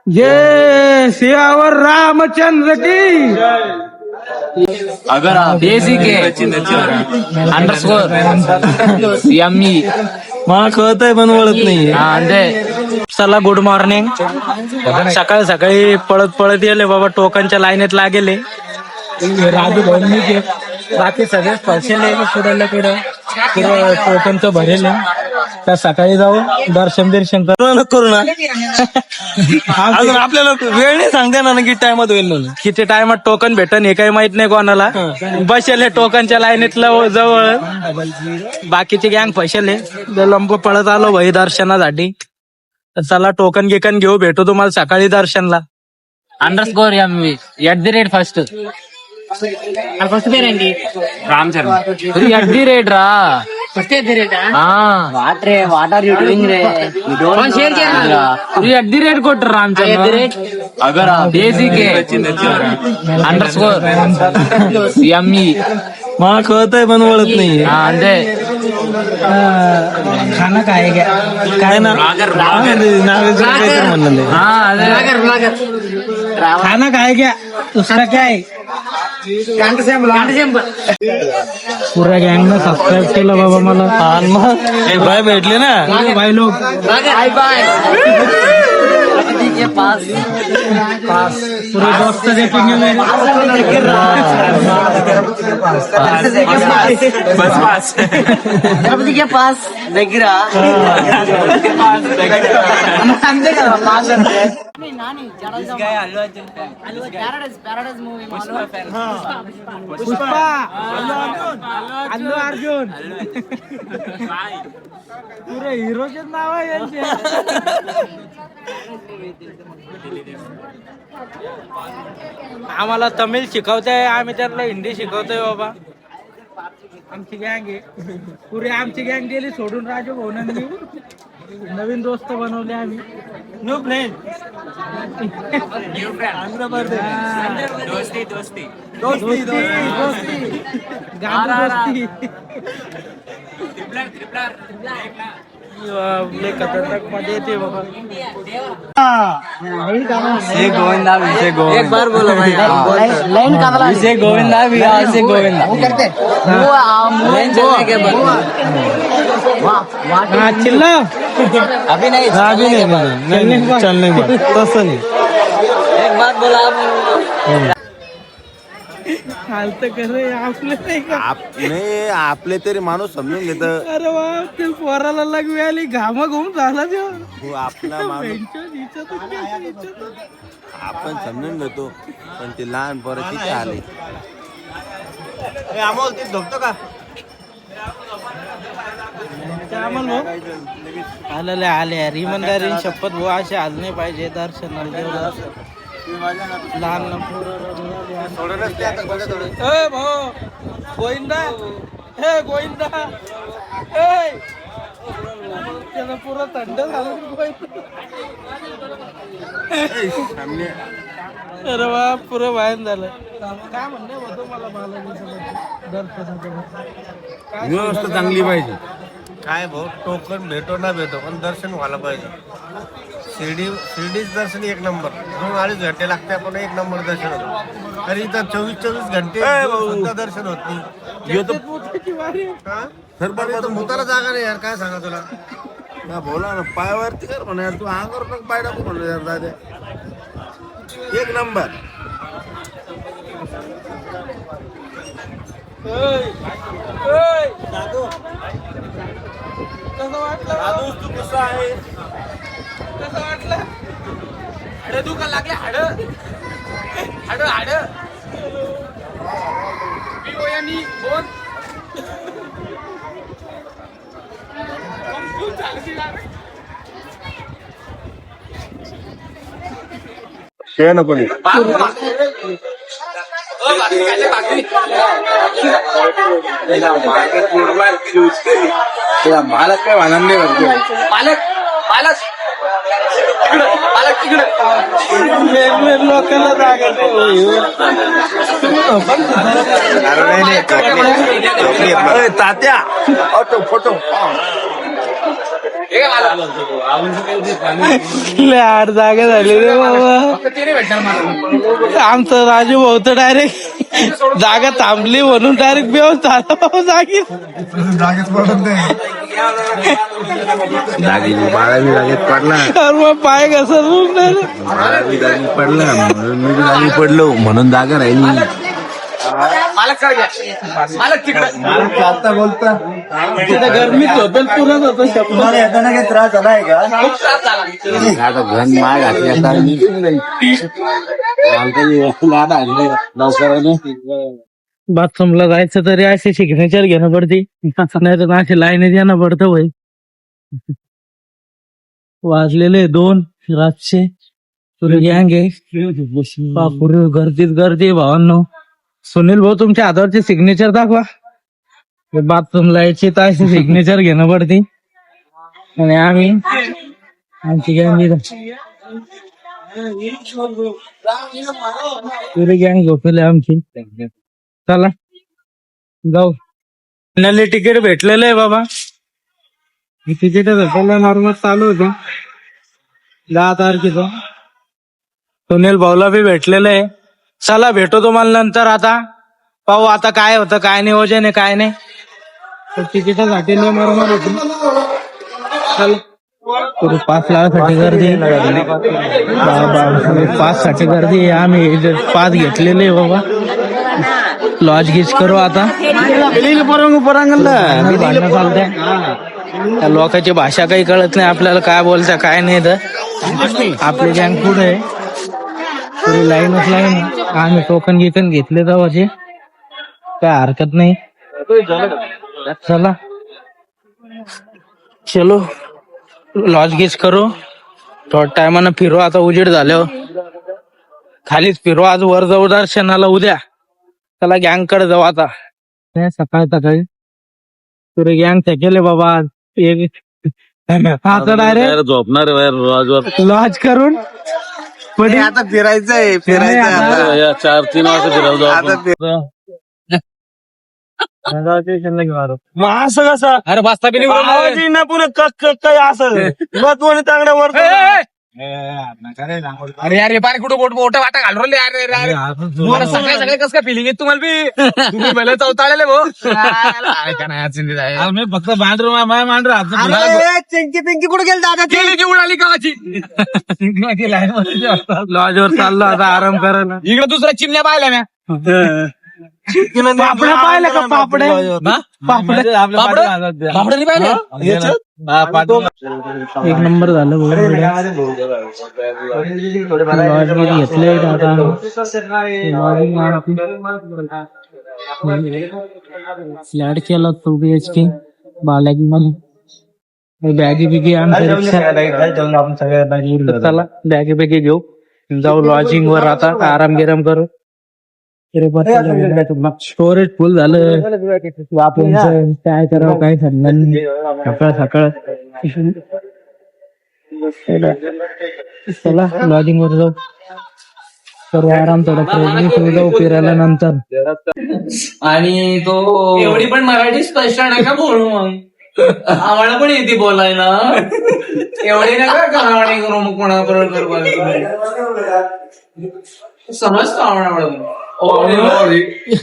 जय सियावर रामचंद्र की। अगर आप के अंडरस्कोर यम्मी मला कळतंय पण ओळख नाही. म्हणजे चला गुड मॉर्निंग. सकाळी सकाळी पळत पळत गेले बाबा, टोकनच्या लाईनीत लागेले. राजू भाऊ बाकी सगळे स्पर्शले पुढे पुढं टोकनचं भरेल. तर सकाळी जाऊ दर्शन करू ना. अजून आपल्याला वेळ नाही सांगते ना किती टायमात होईल म्हणून. किती टायमात टोकन भेटन हे काही माहित नाही कोणाला. बसेले टोकनच्या लाईनीतलं जवळ. बाकीचे गँग फसले. लंब पळत आलो भाई दर्शनासाठी. तर चला टोकन गिकन घेऊ, भेटू तुम्हाला सकाळी दर्शनला. अंडरस्कोर यम्मी @फर्स्ट ఫస్ట్ పేరేంటి రామ్ చరణ్ @రేట్ రా first @rate what are you doing రే యు డోంట్ షేర్ చేయరా @రేట్ కొట్టు రామ్ చరణ్ అగర్ బేసిక్ अंडरस्कोर यम्मी मला कळतंय पण ओळख नाही. అంటే खाना काय काय ना म्हणलं खाना काय क्या दुसरा काय. पुऱ्या गँगनं सबस्क्राईब केलं बाबा मला. एक बाय भेटले ना बाय लोक. पुरे दोस्त देखेंगे मेरे. पास దగ్గర पुष्पा अल्लू अर्जुन पुरे हिरोचे नाव आहे यांचे. आम्हाला तमिळ शिकवताय, आम्ही त्यांना हिंदी शिकवतोय बाबा. आमची गँग आहे पुरे. आमची गँग गेली सोडून राजू भाऊनांनी. नवीन दोस्त बनवले आम्ही. न्यू फ्रेंड दोस्ती दोस्ती दोस्ती दोस्ती दोस्ती. लय खतरनाक मध्ये येते बाबा. गोविंदा विजय गोविंदा एक बार बोलो भाई लाइन कादला विजय गोविंदा विजय गोविंदा वो चलने के बाद हाँ चिल्ला अभी नहीं चलने तसं नाही. एक बार बोला आप हालत करे आपले नाही का. नाही आपले तरी माणूस समजून घेत. अरे वा ते पोराला लागवी आली, घामा घुम झाला हो आपला माणूस आपण समजून घेतो, पण ते लहान पोरं तिथे आले. अमोल ते झोपतो का आलेले आले यार. इमानदारी शपथ भाऊ असे आले नाही पाहिजे दर्शनाला. लहान भाऊ गोविंदा हे गोविंदा त्याला पुरा थंड झालं. अरे वा पुरं बाहेर झालं. काय म्हणणे होतं मला दर्शनाचं व्यवस्था चांगली पाहिजे. काय भाऊ टोकन भेटो ना भेटो पण दर्शन व्हायला पाहिजे. शिर्डीच दर्शन एक नंबर. 2-2.5 घंटे लागते पण एक नंबर दर्शन होतं. अरे इथं 24 घंटे सुद्धा दर्शन होत नाही. तर बरं मुताला जागा नाही यार. काय सांगा तुला ना बोला ना पायावरती कर म्हणा यार. तू अंगावर नका पाय टाकू म्हणलं यार. दादा एक नंबर. कसं वाटलं तू कसा आहे. कसं वाटलं. हाड दुखा लागले. हाड हाड हाड वयानी बोल शेण कोणी मालक काय वाहणार नाही भरतो. पालक पालक पालक तिकडे लोकांना जागा तात्या फोटो फोटो लय आठ जागा झाली रे बाबा. आमचं राजू भाऊ तर डायरेक्ट जागा थांबली म्हणून डायरेक्ट बेहोश झाला बाबा जागी. जागेत पडला तर मग पाय कसं पडला म्हणून मी जागी पडलो म्हणून जागा राहिली. आता बोलता तिथं गरमीत झोपेल पुरत होतं शब्द. तुम्हाला येताना काही त्रास झालाय का? आता घन माय घातली आता मी बाथरूमला जायचं तरी असे सिग्नेचर घेणं पडते, नाही तर असे लाईनीत येणं पडतं भाई. वाजलेले 2 रातचे. पुरे गँग आहे पुरे गर्दीत गर्दी भावांनो. सुनील भाऊ तुमच्या हातावरचे सिग्नेचर दाखवा. बाथरूमला यायची तर अशी सिग्नेचर घेणं पडते. आणि आम्ही आमची गँग पुरी गँग झोपले आमची. चला जाऊ. फायनली तिकीट भेटलेलं आहे बाबा. तिकीट भेटायला नॉर्मल चालू होतं 10 तारखेचं. सुनील भाऊला बी भेटलेलं आहे. चला भेटू तुम्हाला नंतर. आता पाहू आता काय होतं काय नियोजन आहे काय नाही. तिकिटासाठी नॉर्मल होती. चला 5 लाखासाठी गर्दी, 5 साठी गर्दी आहे. आम्ही 5 घेतलेले बाबा. लॉज गीच करू आता. भांडणं चालतंय. त्या लोकांची भाषा काही कळत नाही आपल्याला, काय बोलता काय नाही. तर आपली गँग पुढे आहे. पुरी लाईनच लाईन. आम्ही टोकन गिकन घेतले जावाचे, काय हरकत नाही. चला चलो लॉज गीच करू. थोड्या टायमानं फिरू. आता उजेड झाल्यावर खालीच फिरू. आज वर जाऊ दर्शनाला उद्या. चला गँग कडे जाऊ आता. सकाळी सकाळी पुरे गँग थकेले बाबा. आता डायरेक्ट झोपणार लॉज करून पुढे आता फिरायचंय 4-3 वाजता फिरायला असं कसं. अरे वाजता बी आवाजही ना पुन्हा काय असं महत्वाने चांगल्यावर. अरे यार पाणी कुठं मोठं वाटा घालवले. अरे मला सगळे सगळे कसं काय फिलिंग आहे तुम्हाला बी. तुम्ही भले चौताळले भाऊ. का नाही चिंतित आहे. मी फक्त मांडर चिंकी पिंकी कुठे गेल दादा? केली की उडाली गावाची. लॉजवर चाललो आता आराम करायला. इकडे दुसऱ्या चिमण्या पाहिल्या म्या. पापड्या पाहिलं का? पापड्या बापडानी पाहिलं. एक नंबर झालं घेतले फ्लॅट केला 2 BHK बालाजी मध्ये. बॅगी बिगी चला बॅगी बिगी घेऊ जाऊ लॉजिंग वर. आता आराम गिराम करू. स्टोरेज फुल झालं. काय करावं काय सांगणार नाही. सकाळ सकाळ चला लॉजिंग वर जाऊ करू आराम. थोडं जाऊ फिरायला नंतर. आणि तो एवढी पण मराठी स्पष्ट नका बोलू. मग आम्हाला पण येते बोलायला. एवढी नका कहाणी करू. मग कोणाबरोबर समजतो आम्हाला.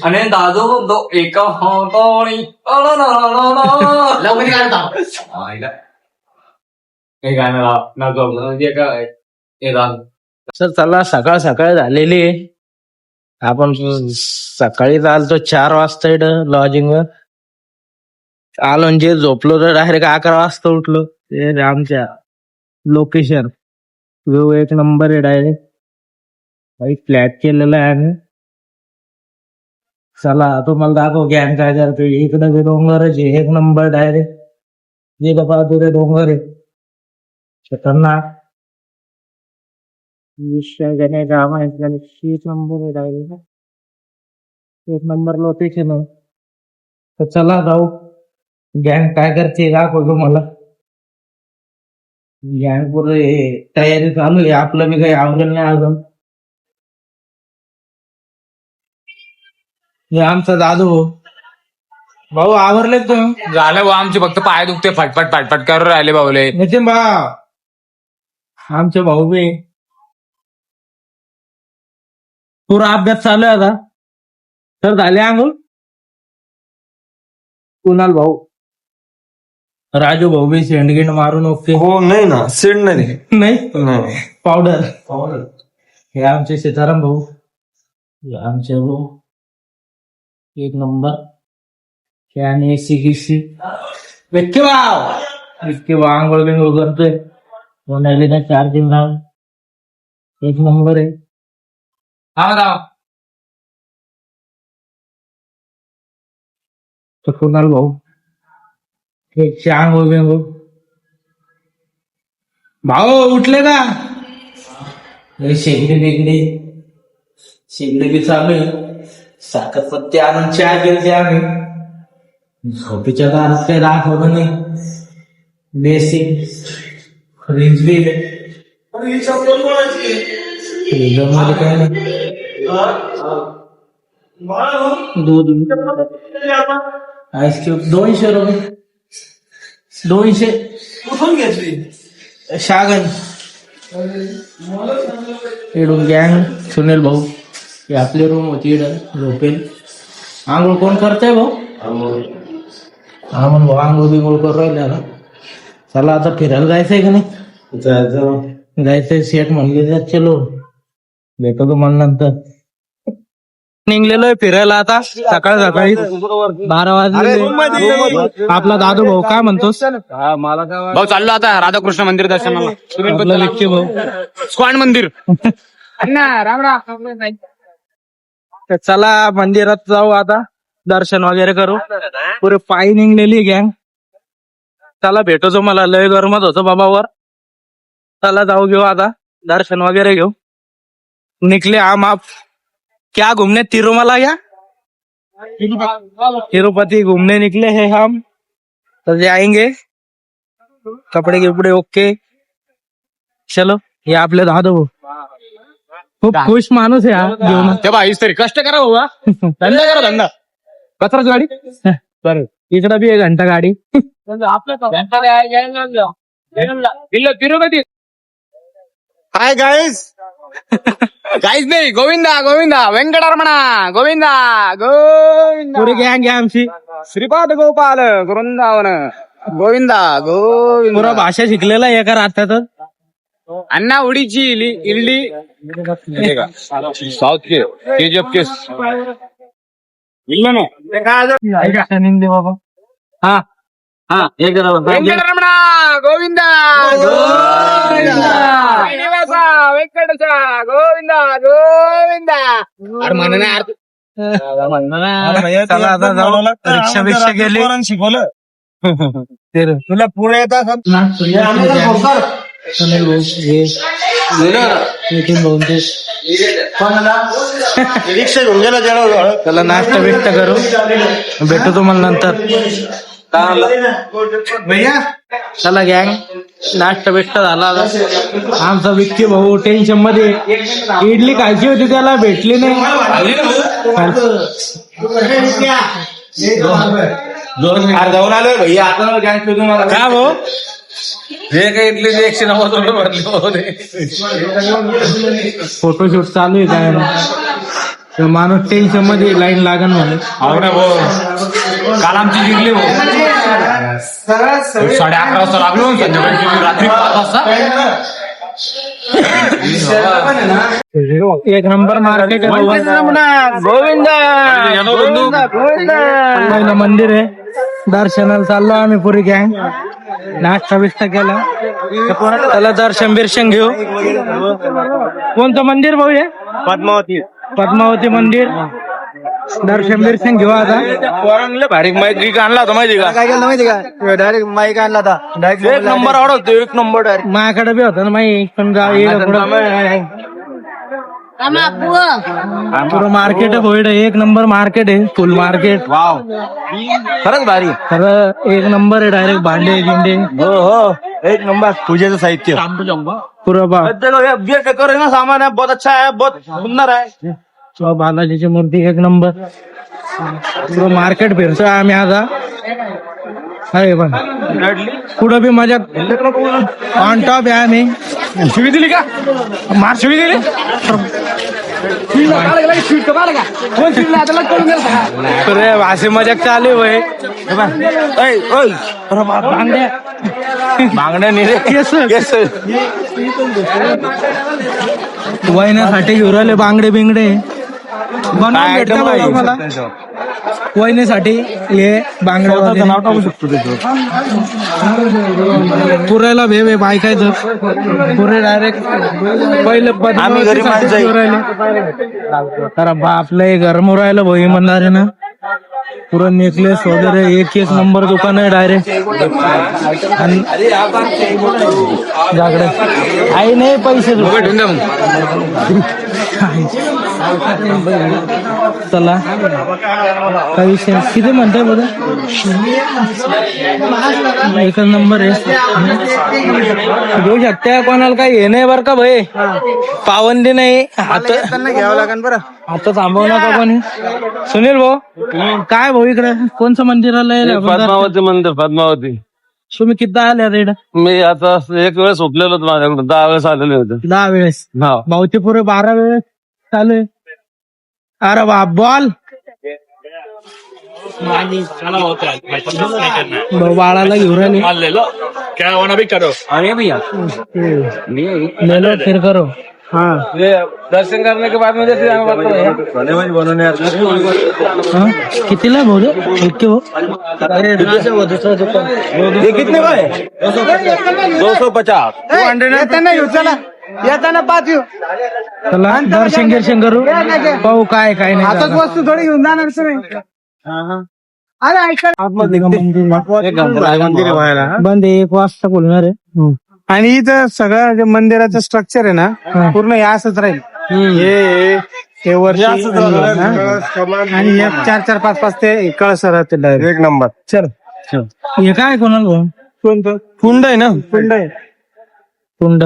आणि दादू एका हाताने लवकर गाणं काही गाणं. सर चला सकाळ सकाळ झालेली आहे. आपण सकाळी चालतो 4 वाजता इथं लॉजिंग वर आलो. म्हणजे झोपलो तर डायरेक्ट 11 वाजता उठलो. ते आमच्या लोकेशन व्यू 1 नंबर आहे. डायरेक्ट फ्लॅट केलेला आहे आम्ही. चला तुम्हाला दाखव गँग काय करतो. इकडे बी डोंगरच आहे 1 नंबर. डायरेक्ट जे बहादूर डोंगर आहे खतरनाक. विषय गणे गाव आहे 1 नंबर आहे. Direct 1 number location. तर चला जाऊ. गँग काय करते दाखव तुम्हाला. गँग पुरे तयारी चालू आहे. आपलं बी काही आवडेल नाही अजून. हे आमचा दादू भाऊ आवरले तुम्ही? झालं भाऊ आमचे फक्त पाय दुखते फटफट फटफट करून राहिले भाऊले. नितीन भाऊ आमचे भाऊ बी पुरा अभ्यास चालू आहे आता. तर झाले आंघोळ? कुणाल भाऊ राजू भाऊ बी शेंडगिंड मारून ओके. हो नाही ना सेंड नाही नाही पावडर हे आमचे सीताराम भाऊ, हे आमचे भाऊ एक नंबर. हे आणि सी विक्की भाऊ आंघोळ बिंघोळ करतोय. कोणाली ना चार्जिंग लावून एक नंबर आहे. तर कुणाल भाऊ एक आंघोळ बिंघोळ. भाऊ उठले का? शेगडी बी चालू आहे. साखरपत्ती आणून चहा केली आम्ही. झोपेच्या दारात काही दाखवलं नाही. बेसिक फ्रीज बी फ्रीजर मध्ये काय नाही. दूध आईस्क्रीम 200 रुपये. 200 कुठून घेतली? शागन इडून गँग सुनील भाऊ. ही आपली रूम होती इकडं झोपेल. आंघोळ कोण करताय भाऊ? हा म्हण भाऊ आंघोळ बिंघोळ करू राहिले आता. चला आता फिरायला जायचंय का नाही? जायचंय. सेट म्हणले चलो भेटतो तुम्हाला नंतर. निघलेलोय फिरायला आता सकाळी 12 वाजले. आपला दादू भाऊ काय म्हणतोस? भाऊ चाललो आता राधाकृष्ण मंदिर दर्शनाला. आपला विक्की भाऊ स्क्वाड मंदिर. तर चला मंदिरात जाऊ आता. दर्शन वगैरे करू. पुरे पायी निघलेली गँग. चला भेटतो मला. लय गरमत होतं बाबावर. चला जाऊ घेऊ आता दर्शन वगैरे घेऊ. निकले हम आप क्या घूमने? तिरुमला या तिरुपति घूमने निकले हैं हम. तो जाएंगे. कपडे गिपडे ओके. चलो. हे आपले दादू भाऊ खूप खुश माणूस आहे हा घेऊन. ते बाईस तरी कष्ट करा भाऊ. धंदा करा धंदा. कचराच गाडी बरं इकडं बी 1 घंटा गाडी. तिरुपती. Hi guys. काहीच नाही. गोविंदा गोविंदा व्यंकटरमणा गोविंदा गोविंदा. पुरी गँग आहे आमची. श्रीपाद गोपाल वृंदावन गोविंदा गोविंदा. पुरा भाषा शिकलेला आहे एका रात्यातच. अण्णा उडीची इल्ली साऊथ के केजीएफ के बाबा. हा हा एक व्यंकटरमणा गोविंदा गोविंदा व्यंकटचा गोविंदा गोविंदा. अरे म्हणा नाही. चला आता जाऊ. रिक्षा बिक्षा गेली. शिकवलं ते तुला पुढे येतात. सुनील भाऊ हे नितीन भाऊ ते. रिक्षा घेऊन गेला जरा. चला नाश्ता बिष्टा करू. भेटू तुम्हाला नंतर. भैया चला गँग नाश्ता बिष्टा झाला आता. आमचा विक्की भाऊ टेन्शन मध्ये. इडली खायची होती त्याला भेटली नाही. जाऊन आलोय भैया आता गॅस शोधून मला. का भाऊ? हे काय इथले 190 रुपये भरले. फोटोशूट चालू आहे काय तर माणूस टेन्शन मध्ये लाईन लागन म्हणे. हो ना भाऊ. काल आमची जिंकली भाऊ. 11:30 वाजता लागलो. संध्याकाळी रात्री 5 वाजता. एक नंबर मार्केट आहे गोविंदा. मंदिर आहे. दर्शनाला चाललो आम्ही पुरी गँग. नाश्ता बिष्टा केला. त्याला दर्शन बिर्शन घेऊ. कोणतं मंदिर भाऊ हे? पद्मावती मंदिर. दर्शन बिर्शन घेऊ आता. भारी माईक आणला होता माहिती का? काय केलं माहिती का? डायरेक्ट माईक आणला होता. डायरेक्ट 1 नंबर आवडतो. 1 नंबर डायरेक्ट. माझ्याकडे बी होता ना माई पण पुरं मार्केट आहे भोईड. 1 नंबर मार्केट आहे. फुल मार्केट. वाव खरंच भारी. खरं 1 नंबर आहे. डायरेक्ट भांडे गिंडे हो 1 नंबर. पूजेचं साहित्य पुरं बा. डेकोर है ना सामान है बहुत अच्छा है बहुत सुंदर है. बालाजीची मूर्ती 1 नंबर. पुरं मार्केट फिरतोय आम्ही आता. अरे पण पुढं बी मजा ऑन टॉप आहे आम्ही. शिवी दिली का? मार शिवी दिली. अरे असे मजाक चालू आहे मागण्या निरे केस वहिन्यासाठी घेऊन राहिले बांगडे बिंगडे. बनवून भेटतं बघा मला वहिनीसाठी हे बांगडे वगैरे. नाव टाकू शकतो त्याच्यावर. पुऱ्याला भेव आहे बायकायचं पुरे डायरेक्ट पहिलं आम्ही गरीब माणसं आहे. राहिले तर बापलं गरम राहिलं भाई म्हणणार आहे ना. पुरं नेकलेस वगैरे एक नंबर दुकान आहे डायरेक्ट. आणि जागडे आई नाही पैसे चला काही विषय किती म्हणताय बघा. एकच नंबर आहे. घेऊ शकता कोणाला काही हे नाही बरं का भाई. पावंदी नाही हात घ्यावं लागेल बरं. आता थांबवू नका कोणी. सुनील भाऊ काय भाऊ इकडे कोणचं मंदिराला आहे? पद्मावती मंदिर पद्मावती. तुम्ही किती आले आता इकडे? मी आता एक वेळेस झोपलेलो होतो माझ्याकडून 10 वेळेस आलेले होते. 10 वेळेस. हा भाऊचे पुरे 12 वेळेस चालू आहे. अरे बाप बॉल भाऊ बाळाला घेऊन राहिले. लेलो फिर करो. हाँ दर्शन करने के बाद मुझे कितीला भाऊ इतके भाऊ? ये कितने का है? 250. 200 येताना 5 येऊ. चला दर्शन गिर्शन करू पाहू काय काय नाही. हातात वस्तू थोडी घेऊन जाणार तुम्ही. अरे ऐका बंद 1 वाजता बोलणार आहे. आणि इथं सगळं जे मंदिराचं स्ट्रक्चर आहे ना पूर्ण हे असंच राहील. हे वर्ष आणि हे 4-4, 5-5 ते कळस राहतील डायरेक्ट. एक नंबर. चल हे काय कोणाला भाऊ? कोणतं कुंड आहे ना. कुंड आहे. कुंड.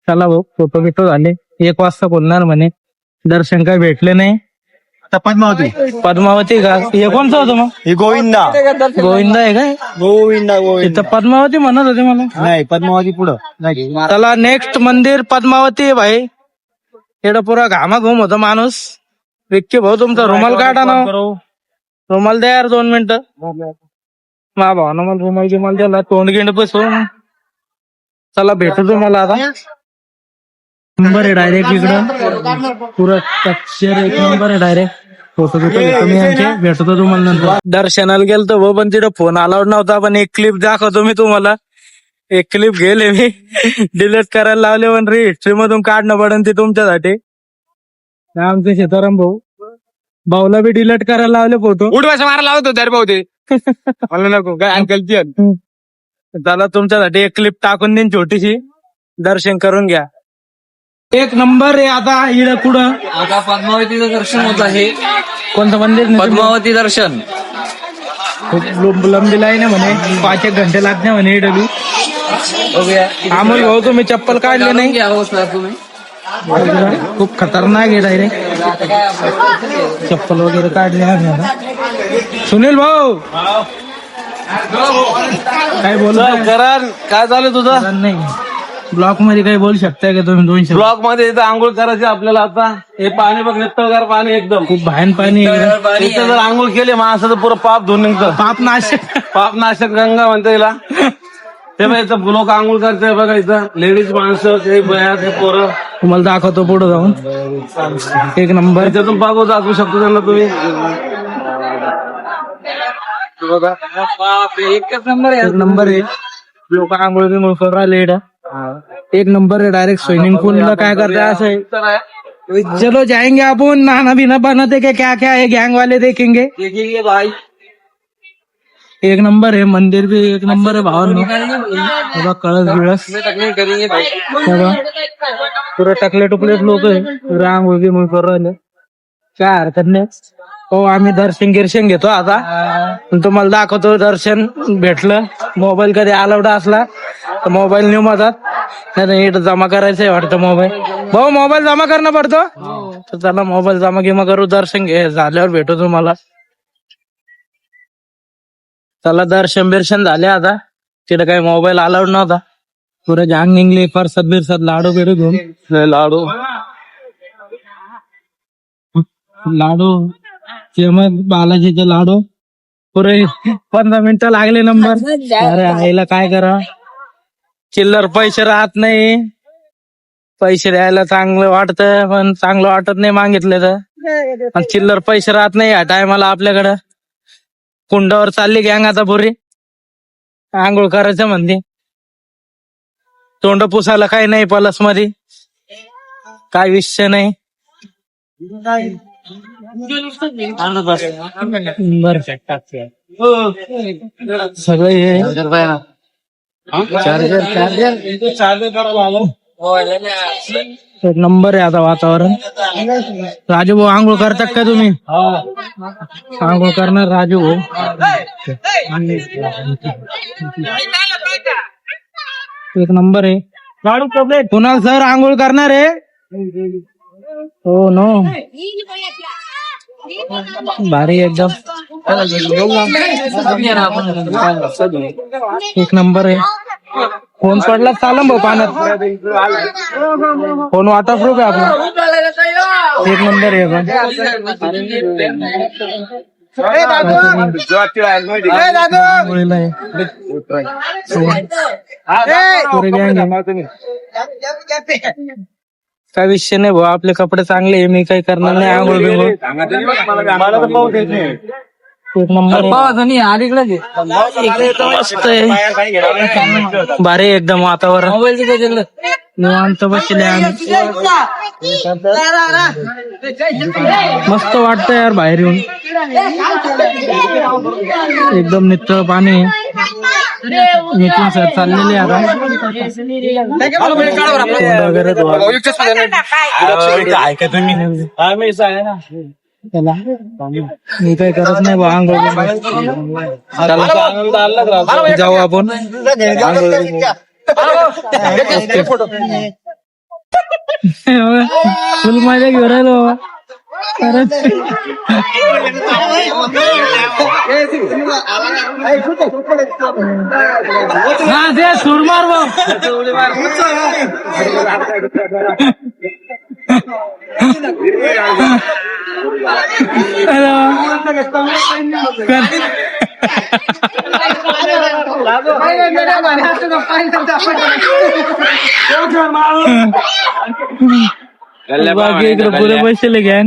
चला भाऊ फोटो बिटो झाले. 1 वाजता बोलणार म्हणे. दर्शन काय भेटले नाही. आता पद्मावती. पद्मावती का? हे कोणतं होतं मग? ही गोविंदा. गोविंदा आहे काय? गोविंदा इथं पद्मावती म्हणत होते मला. नाही पद्मावती पुढं. चला नेक्स्ट मंदिर पद्मावती आहे भाई. एवढा पुरा घामाघूम होता माणूस. विक्की भाऊ तुमचा रुमाल काढा ना. रुमाल द्या यार 2 मिनिटं. मा भावानं मला रुमाल गिमाल द्याला तोंड गिंड बसून. चला भेटू तुम्हाला आता. नंबर आहे डायरेक्ट इकडं पुरा स्ट्रक्चर 1 नंबर आहे डायरेक्ट. फोटो बिटो घेतो मी यांचे. भेटतो तुम्हाला नंतर. दर्शनाला गेलतो भाऊ पण तिथं फोन अलाउड नव्हता. पण एक क्लिप दाखवतो मी तुम्हाला. एक क्लिप गेले मी डिलीट करायला लावले पण हिस्ट्री मधून काढणं पडेल ती तुमच्यासाठी. आमचे सीताराम भाऊ भाऊला बी डिलीट करायला लावले फोटो. उडवायचं मारायला लावतो दर भाऊ ते मला नको काय अंकलची. चला तुमच्यासाठी एक क्लिप टाकून देईन छोटीशी. दर्शन करून घ्या. 1 नंबर आहे. आता इकडं पुढं आता पद्मावतीचं दर्शन होत आहे. कोणतं मंदिर? पद्मावती दर्शन. खूप लंबी लाईन आहे म्हणे. 5-1 घंटे लागते म्हणे इकडं बी. अमोल भाऊ तुम्ही चप्पल काढले नाही. तुम्ही खूप खतरनाक आहे डायरेक्ट. चप्पल वगैरे काढले नाही आता. सुनील भाऊ काय बोल करण काय झालं तुझं? नाही ब्लॉक मध्ये काही बोलू शकताय का तुम्ही? 200 ब्लॉक मध्ये इथं आंघोळ करायची आपल्याला. आता हे पाणी बघ नित्तगार पाणी एकदम खूप भयान पाणी आहे. इथं जर आंघोळ केले माणसाचं पुरं पाप धुवून निघतं. पाप नाशक. पाप नाशक गंगा म्हणता येईल. ते बघा इथं लोक आंघोळ करताय बघा. इथं लेडीज माणसं ते बया ते पोरं. तुम्हाला दाखवतो पुढे जाऊन. 1 नंबर. त्याच्यातून पाप दाखवू शकतो त्यांना तुम्ही. एकच नंबर आहे. 1 नंबर आहे. लोक आंघोळ बिंघोळ करून राहिले इकडं. 1 नंबर आहे डायरेक्ट. स्विमिंग पूलला काय करताय असं आहे. चलो जाएंगे आपण. नाना बिना बनाते क्या क्या है गैंग वाले देखेंगे. देखिए भाई 1 नंबर आहे. मंदिर भी 1 नंबर आहे भावांनो. कळस बिळस करेंगे भाई. पुरं टकले टुकलेट लोक आहे. पुरं आंघोळ बिंघोळ करून राहिले. काय हरकत नाही. हो आम्ही दर्शन गिर्शन घेतो आता. तुम्हाला दाखवतो दर्शन भेटलं. मोबाईल कधी अलाउड असला तर मोबाईल नेऊ मधात. नाही इथं जमा करायचंय वाटतं मोबाईल. भाऊ मोबाईल जमा करणं पडतो तर चला मोबाईल जमा गिमा करू दर्शन घे झाल्यावर भेटू तुम्हाला. चला दर्शन बिर्शन झाले आता तिथे काही मोबाईल अलाउड नव्हता पुरे जांग निघले परसाद बिरसाद लाडू बिडू घेऊन लाडू फेमस बालाजीचे लाडू पुरे 15 मिनिटं लागले नंबर. अरे आईला काय करा चिल्लर पैसे राहत नाही पैसे द्यायला चांगलं वाटतं पण चांगलं वाटत नाही मागितले तर पण चिल्लर पैसे राहत नाही या टायमाला आपल्याकडं. कुंडावर चालली गँग आता पुरी आंघोळ करायचं म्हणते तोंड पुसायला काही नाही पलस मध्ये काय विषय नाही. बर सगळं हे एक नंबर आहे आता वातावरण. राजू भाऊ आंघोळ करतात का तुम्ही? आंघोळ करणार राजू भाऊ. एक नंबर आहे. कुणाल सर आंघोळ करणार आहे? हो नो भारी एकदम एक नंबर आहे. फोन पडला चालम भाऊ पाण्यात फोन वॉटरप्रूफ आहे आपला एक नंबर आहे. काय विषय नाही भाऊ आपले कपडे चांगले आहे मी काही करणार नाही आंघोळ बिंघोळ. एक नंबर भारी एकदम वातावरण निवांत बसले आम्ही. मस्त वाटतं यार बाहेर येऊन एकदम नितळ पाणी. नितीन सर चाललेले आता वगैरे मी काही करत नाही बा आंघोळ जाऊ आपण. फुल मजा घेऊन राहिलो बाबा. हा दे सुरमार बाकी इकडे पुरे पैसे घ्या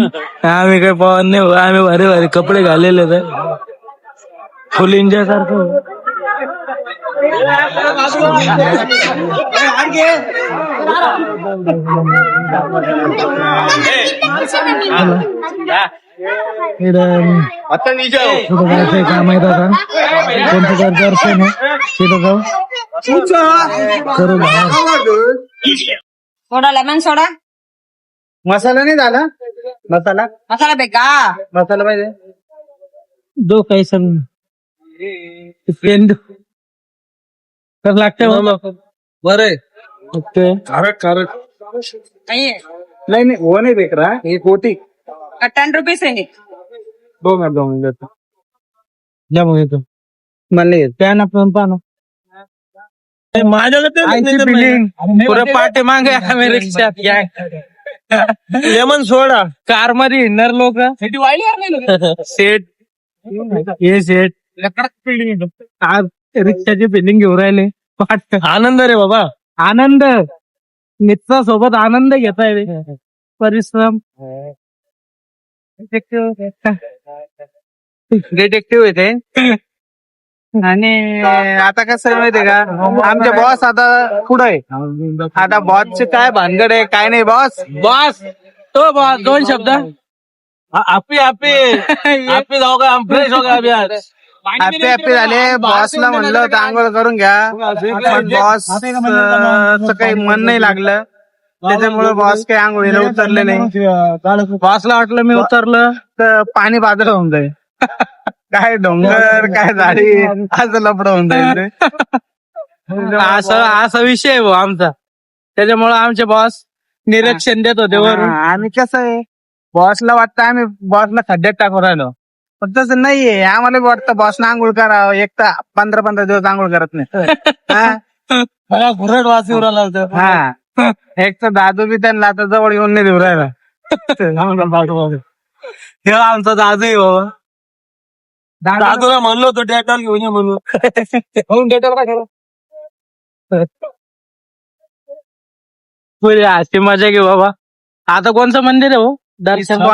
आम्ही काही पवन नाही हो आम्ही भारी भारी कपडे घालेले तर फुल एन्जॉय करतो. काम आहे आता कोणतं दर्शन आहे तिथं जाऊ करू. सोडा लेमन सोडा मसाला नाही झाला मसाला मसाला बेका मसाला पाहिजे दो काही सब पेन कसं लागतंय बरं ओके. नहीं है नाही नाही वो नाही बेकरा हे कोटी 10 रुपीस है 2 मिनिट 2 मिनिट जा मग येतो मला पॅन आपण पाहणं पुरं पाठी मागे आम्ही रिक्षात लेमन सोडा कार मध्ये हिंडणार लोक सेट हे सेट आज रिक्षाची फिलिंग घेऊन राहिले. आनंद रे बाबा आनंद मित्रा सोबत आनंद घेताय परिश्रम डिटेक्टिव्ह येते. आणि आता कसं माहितीये का आमचे बॉस आता पुढे आहे. आता बॉसचे काय भानगड आहे काय नाही बॉस बॉस तो बॉस 2 शब्द आपी आपी आपी जाओगे हम फ्रेश हो गए अभी आज हॅपी हॅपी झाले. बॉसला म्हणलं होतं आंघोळ करून घ्या पण बॉस काही मन नाही लागलं त्याच्यामुळे बॉस काही आंघोळीला उतरले नाही. बॉसला वाटलं मी उतरलं तर पाणी बाजूला होऊन जाईल. काय डोंगर काय झाडी असं लपड होऊन जाईल. असा विषय आहे भाऊ आमचा त्याच्यामुळे आमचे बॉस निरीक्षण देत होते वरून. आणि कसं आहे बॉसला वाटतं आम्ही बॉसला खड्ड्यात टाकून राहिलो पण तसं नाहीये आम्हाला बी वाटतं बॉसनं आंघोळ करावं एक तर 15-15 दिवस आंघोळ करत नाही हा? मला घुरट वास येऊ राहिला होता. हा एक तर दादू बी त्यांना आता जवळ येऊन नाही देऊ राहिला हे आमचा दादू आहे बाबा. दादूला म्हणलो होतो डेटॉल घेऊन ये म्हणून डेटॉल काय खरं पुरे अशी मजा घेऊ बाबा. आता कोणतं मंदिर आहे भाऊ? दर्शन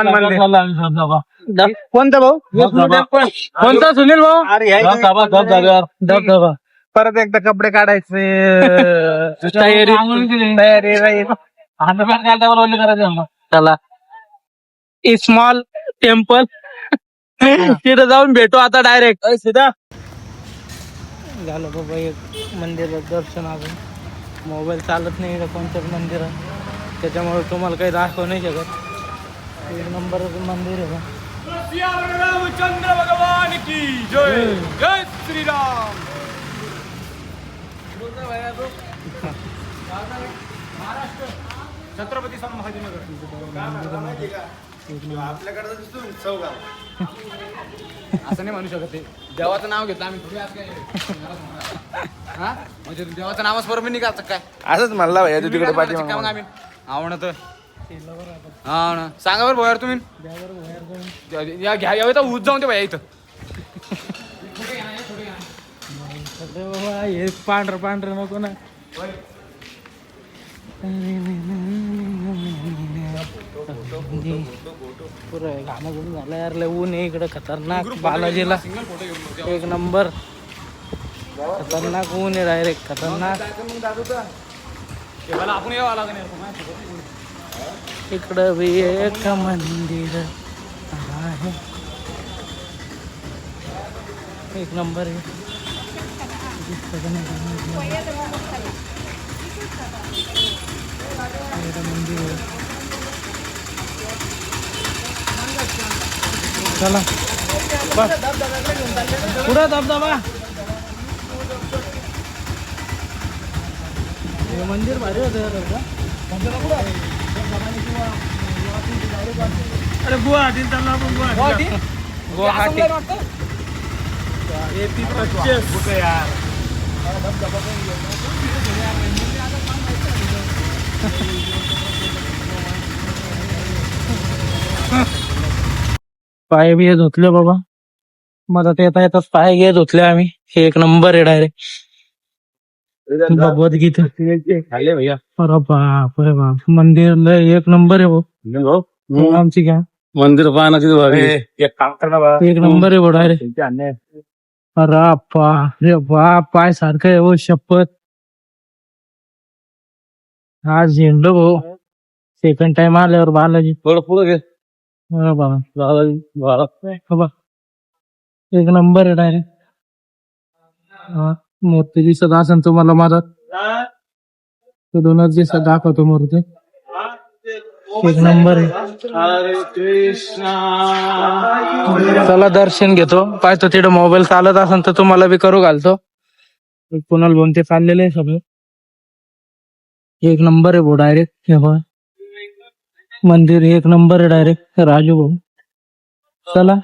कोणतं भाऊ कोणता सुनील भाऊ? अरे हे धबधबा परत एकदा कपडे काढायचे तयारी तयारी राहील. चला स्मॉल टेम्पल तिथे जाऊन भेटू आता डायरेक्ट सीधा. झालं बाबा एक मंदिरात दर्शन. अजून मोबाईल चालत नाही का कोणत्याच मंदिरात त्याच्यामुळे तुम्हाला काही दाखवू नाही शकत. एक नंबरच मंदिर आहे का. रामचंद्र भगवान की जय. जय श्रीराम. छत्रपती संभाजीनगर. आपल्याकडे दिसतो चौगाव. असं नाही म्हणू शकत ते. देवाचं नाव घेतलं आम्ही थोडी आज काय हा म्हणजे देवाचं नावच बरोबर नाही का काय असंच म्हणला भैया तू तिकडे पाठी मग आम्ही आवडत हा ना सांगा बरं भोयार तुम्ही या घ्या यावे तर ऊस जाऊन ते भैया इथं बाबा हे पांढरं नको ना. पुरं घामाघूम झाला यार. लय ऊन आहे इकडं खतरनाक. बालाजीला एक नंबर खतरनाक ऊन आहे डायरेक्ट खतरनाक. आपण यावं लागेल इकडं बी एक मंदिर आहे एक नंबर आहे. मंदिर आहे. चला बस पुढं धबधबा. हे मंदिर भारी होतं. अरे गुवाहाटी चालला आपण. गुवाहाटी पाय बी धुतले बाबा. मदत येता पाय घे धुतले आम्ही. हे एक नंबर आहे डायरेक्ट भगवद्गीता. अरे बाप रे बाप मंदिर लय एक नंबर आहे भाऊ. आमची काय मंदिर पाहणं तिथे एक नंबर आहे भाऊ डायरेक्ट. अरे रे बाप पाय सारखं आहे हो शपथ. आज झेंडो भाऊ सेकंड टाइम आल्यावर बालाजी. पुढे अरे बाबा एक नंबर आहे डायरेक्ट. मूर्ती दिसत असेल तुम्हाला माझा दोनच दिवसात दाखवतो मूर्ती. एक नंबर आहे. चला दर्शन घेतो. पाहतो तिथं मोबाईल चालत असेल तर तुम्हाला बी करू घालतो. कुणाला बोलून ते चाललेले आहे सगळं. एक नंबर आहे भाऊ डायरेक्ट. हे बघ मंदिर एक नंबर आहे डायरेक्ट राजू भाऊ. चला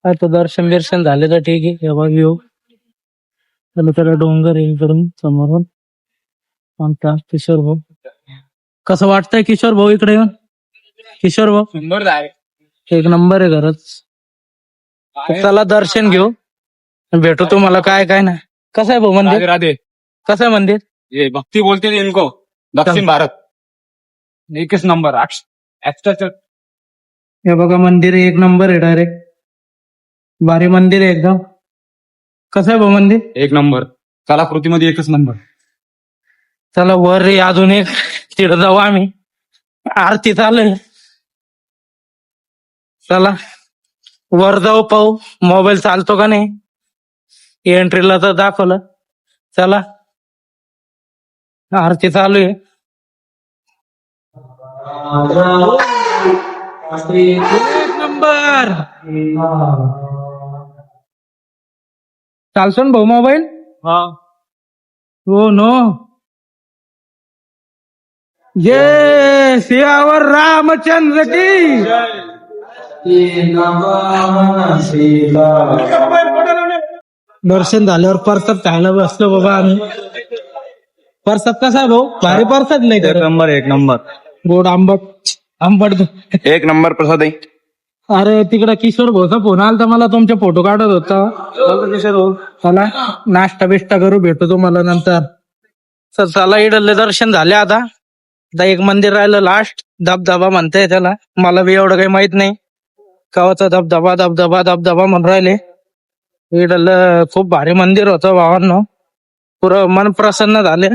आता दर्शन बिर्शन झाले तर ठीक आहे. हे बघ येऊ चला त्याला डोंगर आहे इकडून समोरून. किशोर भाऊ कसं वाटतंय किशोर भाऊ इकडे येऊन? किशोर भाऊ सुंदर आहे एक नंबर आहे घरच. चला दर्शन घेऊ भेटू तुम्हाला काय काय नाही. कसं आहे भाऊ मंदिर? राधे कसं आहे मंदिर? ये भक्ति बोलते थे इनको दक्षिण भारत एकच नंबर हे बघा मंदिर एक नंबर आहे डायरेक्ट. भारी मंदिर आहे एकदम. कसं आहे भाऊ मंदिर? एक नंबर कलाकृतीमध्ये एकच नंबर. चला वर रे अजून एक तिथं जाऊ आम्ही. आरती चालू आहे. चला वर जाऊ पाहू मोबाईल चालतो का नाही. एंट्रीला तर दाखवलं. चला आरती चालू आहे. एक नंबर चालतो ना भाऊ मोबाईल? हो नो जय सियावर रामचंद्र की. दर्शन झाल्यावर परसाद खायला बसलो बाबा आम्ही. परसाद कसा आहे भाऊ? भारी परसाद नाही एक नंबर एक नंबर गोड आंबट. एक नंबर प्रसाद आहे. अरे तिकडे किशोर भाऊचा फोन आला तर मला तुमचे फोटो काढत होता. चला नाश्ता बिष्टा करू, भेटू तुम्हाला नंतर. तर चला इडले दर्शन झाले. आता एक मंदिर राहिलं लास्ट, धबधबा म्हणताय त्याला. मला बी एवढं काही माहित नाही. गावाचा धबधबा धबधबा धबधबा म्हणून राहिले. इडलं खूप भारी मंदिर होतं भावांनो. पुरं मन प्रसन्न झाले.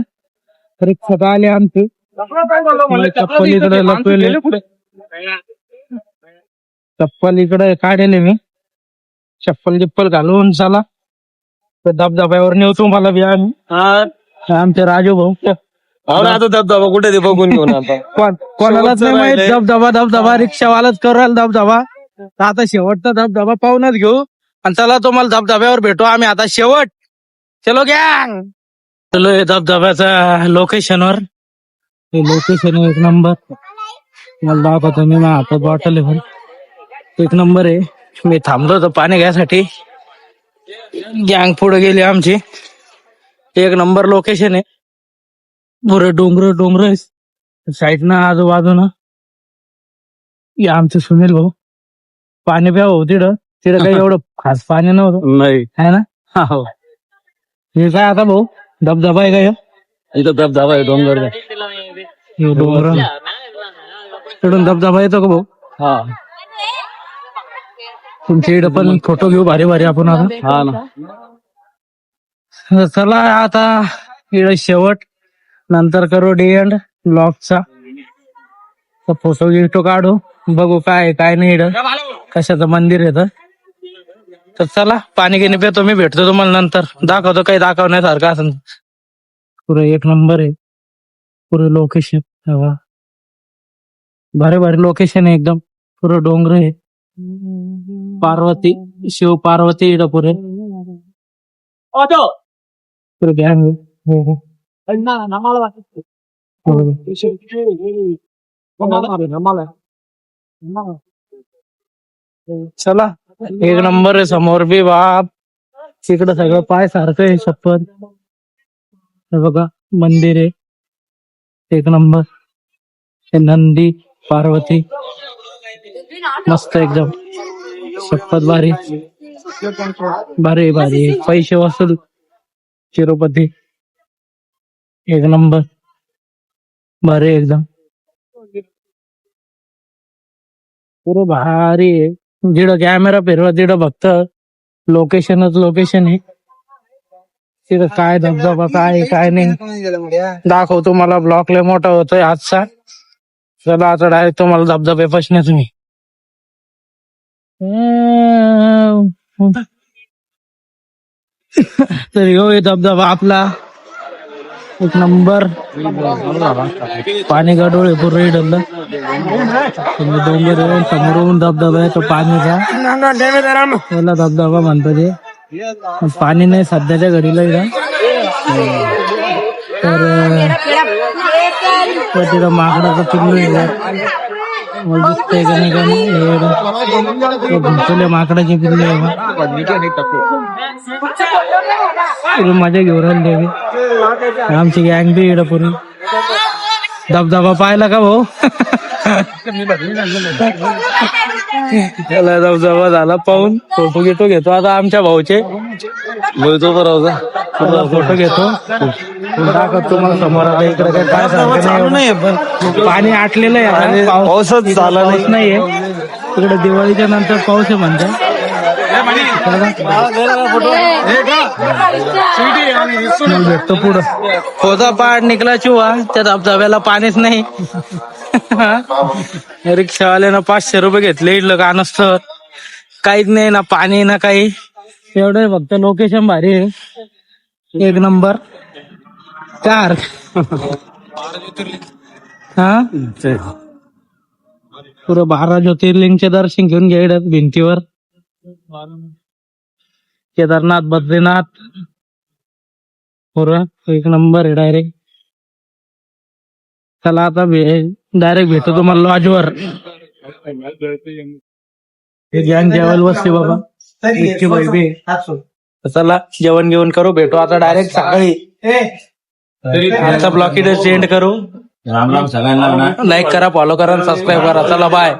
रिक्षा आले आमची. चप्पल इकडे लपवले, चप्पल इकडे काढले मी. चप्पल गिप्पल घालून चला तर धबधब्यावर नेऊ तुम्हाला बी आम्ही. आमचे राजू भाऊ. आता धबधबा कुठे ते बघून घेऊन आता कोणालाच नाही माहित धबधबा धबधबा. रिक्षावालाच करू राहिला धबधबा. तर आता शेवटचा धबधबा पाहूनच घेऊ. आणि चला तुम्हाला धबधब्यावर भेटू आम्ही आता शेवट. चलो गँग. चलो धबधब्याच्या लोकेशनवर. हे लोकेशन एक नंबर. मला दाखवतो मी. माझ्या हातात बॉटल आहे, एक नंबर आहे. मी थांबलो होतो पाणी घ्यायसाठी. गँग पुढे गेली आमची. एक नंबर लोकेशन आहे. पुरे डोंगर साईडनं आजूबाजूनं. या आमचे सुनील भाऊ. पाणी प्या भाऊ तिकडं काही एवढं खास पाणी नव्हतं. नाही आहे ना. हो. हे काय आता भाऊ धबधबा आहे का ह्यो? इथं धबधबा आहे डोंगर. ह्यो डोंगर तिकडून धबधबा येतो का भाऊ? हा तुमच्या इकडे पण फोटो घेऊ भारी भारी आपण आता. हा ना. चला आता इकडे शेवट, नंतर करू डी एंड ब्लॉगचा. फोटो गिटो काढू, बघू काय काय नाही इकडं कशाचं मंदिर आहे. तर चला पाणी घेणे पितो. मी भेटतो तुम्हाला नंतर. दाखवतो काही दाखवण्यासारखं असं. पुरं एक नंबर आहे. पुरं लोकेशन भारी भारी लोकेशन आहे एकदम. पुरं डोंगर आहे. पार्वती शिव पार्वती इकडं पुरे पुरे गँग. हो हो. चला एक नंबर आहे. समोर बी बाप तिकडं सगळं पाय सारखं आहे. शपथ. हे बघा मंदिर आहे एक नंबर. हे नंदी पार्वती मस्त एकदम. शपथ भारी भारी भारी. पैसे वसूल तिरुपती एक नंबर भारी एकदम. पुरं भारी आहे. जिडं कॅमेरा फिरवा तिडं फक्त लोकेशनच लोकेशन आहे. तिथं काय धबधबा काय काय नाही दाखवतो मला. ब्लॉक लय मोठा होतोय आजचा. चला आता डायरेक्ट तुम्हाला धबधबे पासने तुम्ही. तरी हो धबधबा आपला एक नंबर. पाणी गडोळे पूर्ण इडलं. डोंगर समोरून धबधबा आहे तो पाणीचा. त्याला धबधबा म्हणतो ते. पाणी नाही सध्याच्या घडीला इथं. तर तिथं माकडाचं पिल्लू आहे. मला दिसतंय का नाही का नाही. घुमतले माकडाचे पिल्लू आहे. मजा घेऊन राहिली आमची गँग बी इकडं पुरी. धबधबा पाहिला का भाऊ? त्याला धबधबा झाला पाहून फोटो घेतो आता आमच्या भाऊचे. बोलतो बरोबर. फोटो घेतो दाखवतो तुम्हाला समोर. आता इकडे काही काय सारखं नाही पण पाणी आटलेलं आहे. पाऊसच झाला नाहीये इकडे. दिवाळीच्या नंतर पाऊस आहे म्हणतात. भेटतो पुढं. होता पाड निकला चुवा. त्या धबधब्याला पाणीच नाही. रिक्षावाल्यानं 500 रुपये घेतले. इडलं का नसतं काहीच नाही ना पाणी ना काही. एवढं फक्त लोकेशन भारी आहे एक नंबर. कार हा पुरं 12 ज्योतिर्लिंगचे दर्शन घेऊन घ्यायला भिंतीवर. केदारनाथ बद्रीनाथ पुरं एक नंबर आहे डायरेक्ट. चला आता डायरेक्ट भेटतो तुम्हाला लॉजवर. गँग जेवायला बसते बाबा. इतकी वैभे. चला जेवण घेऊन करू. भेटू आता डायरेक्ट सकाळी. आजचा ब्लॉग इथे सेंड करू. राम राम सगळ्यांना. लाईक करा, फॉलो करा, सबस्क्राईब करा. चला बाय.